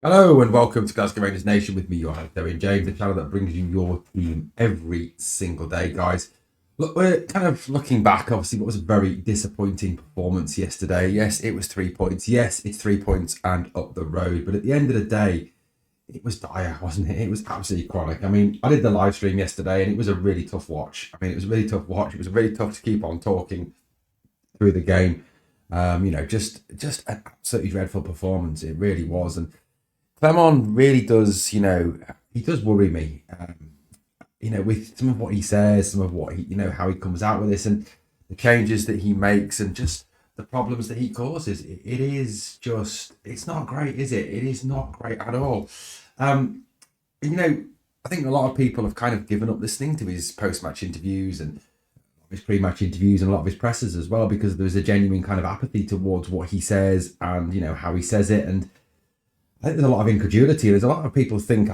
Hello and welcome to Glasgow Rangers Nation with me, your host, Owen James, the channel that brings you your team every single day, guys. Look, we're kind of looking back. Obviously, what was a very disappointing performance yesterday. Yes, it was 3 points. Yes, it's 3 points and up the road. But at the end of the day, it was dire, wasn't it? It was absolutely chronic. I mean, I did the live stream yesterday and it was a really tough watch. I mean, it was a really tough watch. It was really tough to keep on talking through the game. Just an absolutely dreadful performance. It really was. And Clement really does, he does worry me. With some of what he says, some of what how he comes out with this, and the changes that he makes, and just the problems that he causes. It is just, it's not great, is it? It is not great at all. Um, I think a lot of people have kind of given up listening to his post-match interviews and his pre-match interviews and a lot of his presses as well, because there's a genuine kind of apathy towards what he says and how he says it. And I think there's a lot of incredulity. There's a lot of people I think,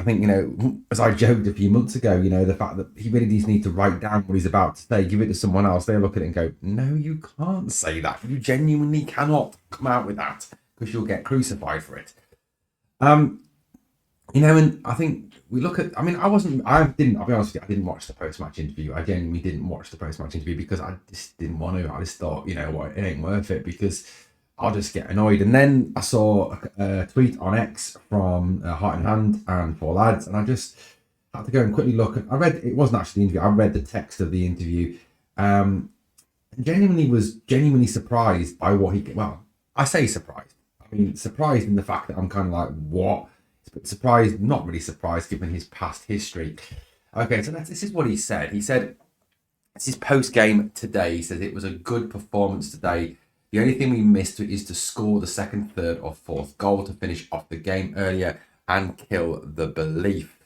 as I joked a few months ago, the fact that he really does need to write down what he's about to say, give it to someone else. They look at it and go, no, you can't say that. You genuinely cannot come out with that because you'll get crucified for it. And I think we look at, I'll be honest with you, I didn't watch the post-match interview. I genuinely didn't watch the post-match interview because I just didn't want to. I just thought, what, it ain't worth it because I'll just get annoyed. And then I saw a tweet on X from Heart and Hand and Four Lads, and I just had to go and quickly look. I read, it wasn't actually the interview, I read the text of the interview. And was genuinely surprised by what I say surprised. I mean, surprised in the fact that I'm kind of like, what? But surprised, not really surprised given his past history. Okay, so this is what he said. He said, it's his post game today. He says it was a good performance today. The only thing we missed is to score the second, third, or fourth goal to finish off the game earlier and kill the belief.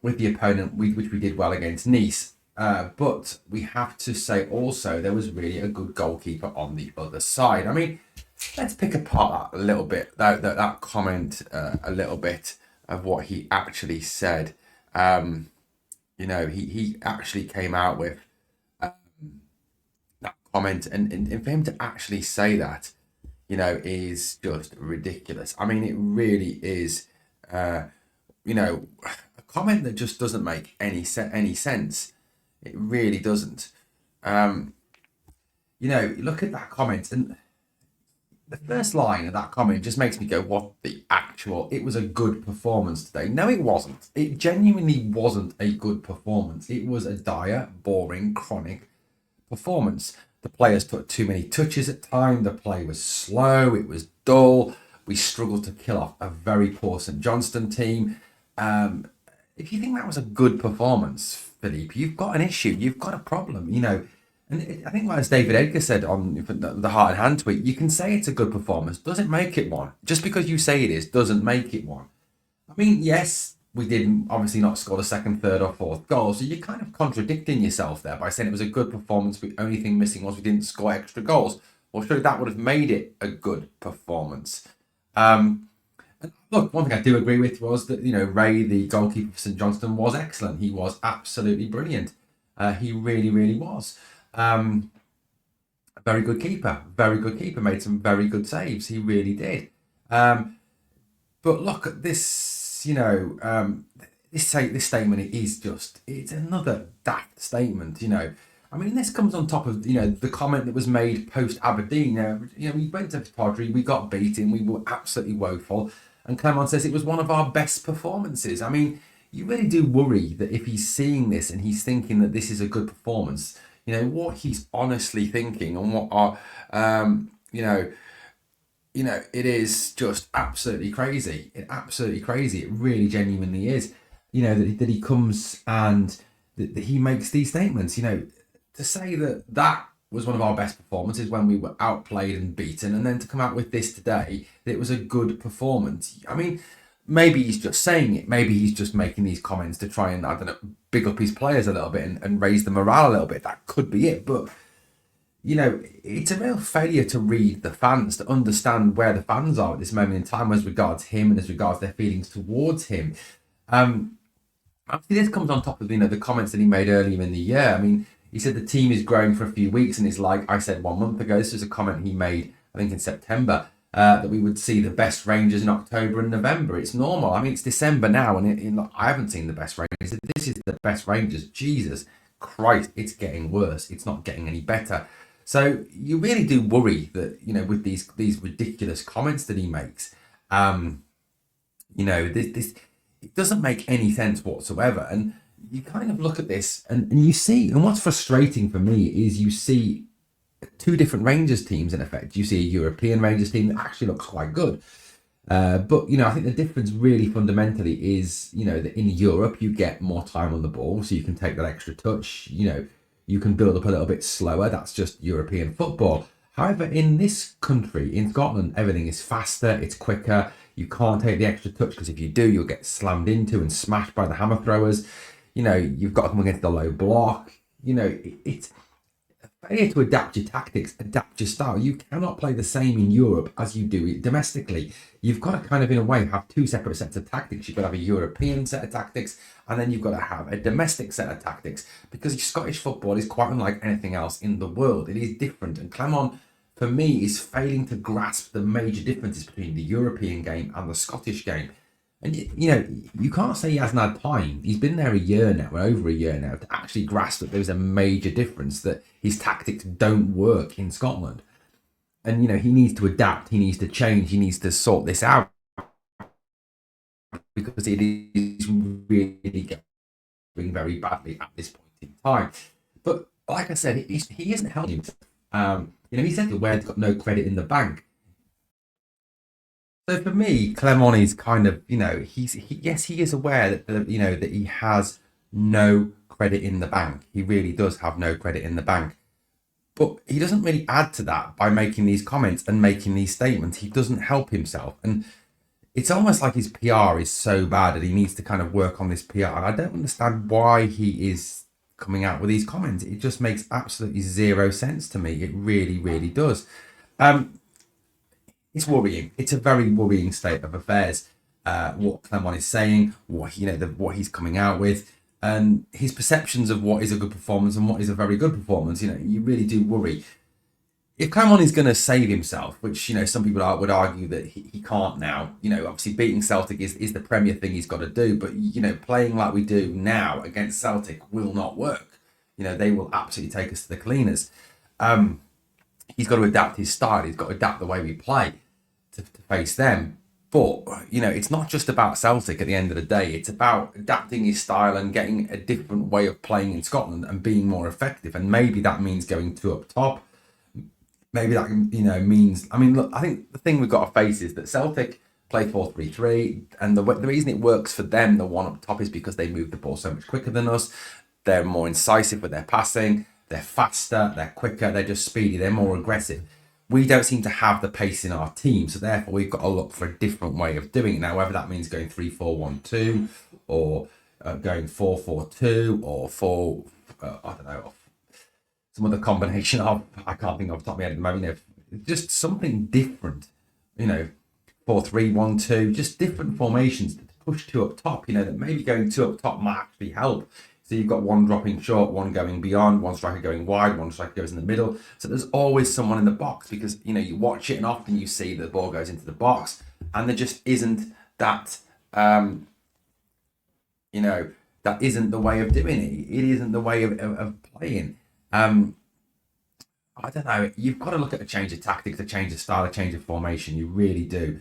With the opponent, which we did well against Nice. But we have to say also there was really a good goalkeeper on the other side. I mean, let's pick apart that a little bit, that comment, a little bit of what he actually said. He actually came out with that comment, and for him to actually say that, is just ridiculous. I mean, it really is, a comment that just doesn't make any sense. It really doesn't. Look at that comment, and the first line of that comment just makes me go, what the actual? It was a good performance today. No, it wasn't. It genuinely wasn't a good performance. It was a dire, boring, chronic performance. The players took too many touches at times. The play was slow. It was dull. We struggled to kill off a very poor St Johnstone team. If you think that was a good performance, Philippe, you've got an issue. You've got a problem, And I think, as David Edgar said on the Heart and Hand tweet, you can say it's a good performance. Doesn't make it one. Just because you say it is, doesn't make it one. I mean, yes, we did obviously not score the second, third, or fourth goal. So you're kind of contradicting yourself there by saying it was a good performance. The only thing missing was we didn't score extra goals. Well, surely that would have made it a good performance. And look, one thing I do agree with was that, Ray, the goalkeeper for St Johnstone, was excellent. He was absolutely brilliant. He really, really was. A very good keeper. Very good keeper. Made some very good saves. He really did. But look at this, this statement is it's another daft statement, I mean, this comes on top of, the comment that was made post Aberdeen. We went to Podry, we got beaten, we were absolutely woeful. And Clement says it was one of our best performances. I mean, you really do worry that if he's seeing this and he's thinking that this is a good performance, what he's honestly thinking and what are, it is just absolutely crazy. Absolutely crazy. It really genuinely is. That he comes and that he makes these statements. To say that was one of our best performances when we were outplayed and beaten, and then to come out with this today, that it was a good performance. I mean, maybe he's just saying it. Maybe he's just making these comments to try and, I don't know, big up his players a little bit and raise the morale a little bit. That could be it. But, it's a real failure to read the fans, to understand where the fans are at this moment in time as regards him and as regards their feelings towards him. Obviously, this comes on top of, the comments that he made earlier in the year. I mean, he said the team is growing for a few weeks, and it's like I said 1 month ago. This was a comment he made, I think, in September. that we would see the best Rangers in October and November. It's normal. I mean, it's December now, and I haven't seen the best Rangers. This is the best Rangers. Jesus Christ, it's getting worse. It's not getting any better. So you really do worry that, with these ridiculous comments that he makes, this it doesn't make any sense whatsoever. And you kind of look at this and you see, and what's frustrating for me is you see two different Rangers teams in effect. You see a European Rangers team that actually looks quite good. But I think the difference really fundamentally is, that in Europe you get more time on the ball, so you can take that extra touch. You can build up a little bit slower. That's just European football. However, in this country, in Scotland, everything is faster, it's quicker. You can't take the extra touch because if you do, you'll get slammed into and smashed by the hammer throwers. You've got to come against the low block. It's failure to adapt your tactics, adapt your style. You cannot play the same in Europe as you do it domestically. You've got to kind of, in a way, have two separate sets of tactics. You've got to have a European set of tactics, and then you've got to have a domestic set of tactics, because Scottish football is quite unlike anything else in the world. It is different, and Clement, for me, is failing to grasp the major differences between the European game and the Scottish game. And, you can't say he hasn't had time. He's been there a year now, or over a year now, to actually grasp that there's a major difference, that his tactics don't work in Scotland. And, he needs to adapt, he needs to change, he needs to sort this out, because it is really going very badly at this point in time. But like I said, he isn't helping himself. He said the word's got no credit in the bank. So for me, Clement is kind of, he is aware that that he has no credit in the bank. He really does have no credit in the bank. But he doesn't really add to that by making these comments and making these statements. He doesn't help himself. And it's almost like his PR is so bad that he needs to kind of work on this PR. And I don't understand why he is coming out with these comments. It just makes absolutely zero sense to me. It really, really does. It's worrying. It's a very worrying state of affairs. What Clement is saying, what he's coming out with, and his perceptions of what is a good performance and what is a very good performance. You really do worry. If Clement is going to save himself, which some people would argue that he can't now. Obviously beating Celtic is the premier thing he's got to do. But playing like we do now against Celtic will not work. They will absolutely take us to the cleaners. He's got to adapt his style. He's got to adapt the way we play to face them. But, it's not just about Celtic at the end of the day. It's about adapting his style and getting a different way of playing in Scotland and being more effective. And maybe that means going two up top. Maybe that, means... I mean, look, I think the thing we've got to face is that Celtic play 4-3-3. And the reason it works for them, the one up top, is because they move the ball so much quicker than us. They're more incisive with their passing. They're faster, they're quicker, they're just speedy, they're more aggressive. We don't seem to have the pace in our team, so therefore we've got to look for a different way of doing it. Now, whether that means going 3-4-1-2 or going 4-4-2 or 4, I don't know, some other combination of, I can't think off the top of my head at the moment, just something different, 4-3-1-2, just different formations to push two up top, that maybe going two up top might actually help. So you've got one dropping short, one going beyond, one striker going wide, one striker goes in the middle. So there's always someone in the box, because, you watch it and often you see the ball goes into the box and there just isn't that, that isn't the way of doing it. It isn't the way of playing. I don't know. You've got to look at a change of tactics, a change of style, a change of formation. You really do.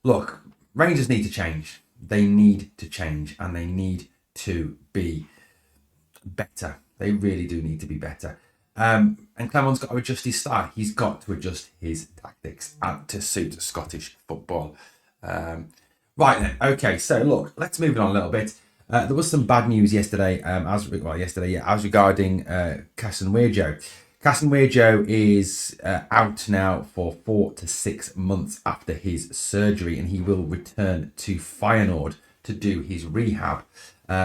Look, Rangers need to change. They need to change, and they need to be better. They really do need to be better. And Clement's got to adjust his style. He's got to adjust his tactics to suit Scottish football. Right then. Okay, so look, let's move on a little bit. There was some bad news yesterday, as regarding Casanwejo. Casanwejo is out now for 4 to 6 months after his surgery, and he will return to Feyenoord to do his rehab.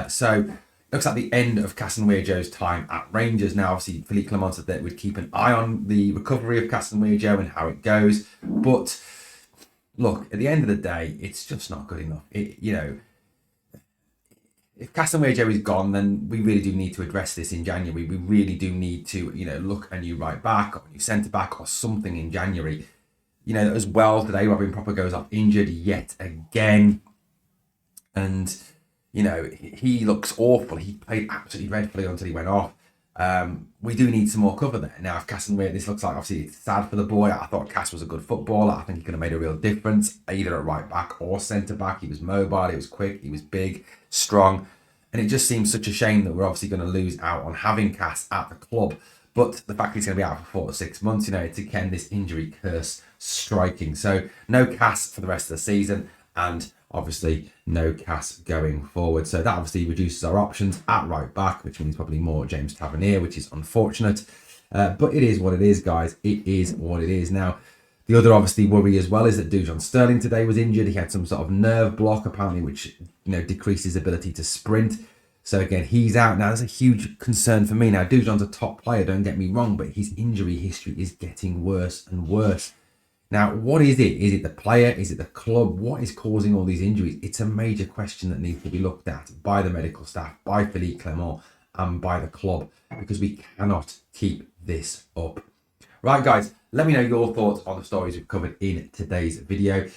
So looks like the end of Casanwejo's time at Rangers. Now, obviously, Philippe Clement said that we'd keep an eye on the recovery of Casanwejo and how it goes. But look, at the end of the day, it's just not good enough. If Casanwejo is gone, then we really do need to address this in January. We really do need to, look a new right back or a new centre back or something in January. as well today, Robin Proper goes off injured yet again. And, he looks awful. He played absolutely dreadfully until he went off. We do need some more cover there. Now, if Casemiro, this looks like, obviously, it's sad for the boy. I thought Cass was a good footballer. I think he could have made a real difference, either at right back or centre back. He was mobile, he was quick, he was big, strong. And it just seems such a shame that we're obviously going to lose out on having Cass at the club. But the fact he's going to be out for 4 to 6 months, it's again this injury curse striking. So no Cass for the rest of the season, and obviously no Cass going forward. So that obviously reduces our options at right back, which means probably more James Tavernier, which is unfortunate. But it is what it is, guys. It is what it is. Now, the other obviously worry as well is that Doesn Sterling today was injured. He had some sort of nerve block apparently, which decreased his ability to sprint. So again, he's out now. That's a huge concern for me. Now, Douján's a top player, don't get me wrong, but his injury history is getting worse and worse. Now, what is it? Is it the player? Is it the club? What is causing all these injuries? It's a major question that needs to be looked at by the medical staff, by Philippe Clement, and by the club, because we cannot keep this up. Right, guys, let me know your thoughts on the stories we've covered in today's video.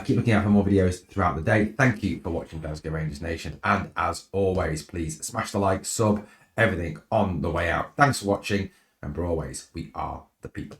Keep looking out for more videos throughout the day. Thank you for watching Glasgow Rangers Nation. And as always, please smash the like, sub, everything on the way out. Thanks for watching. Remember always, we are the people.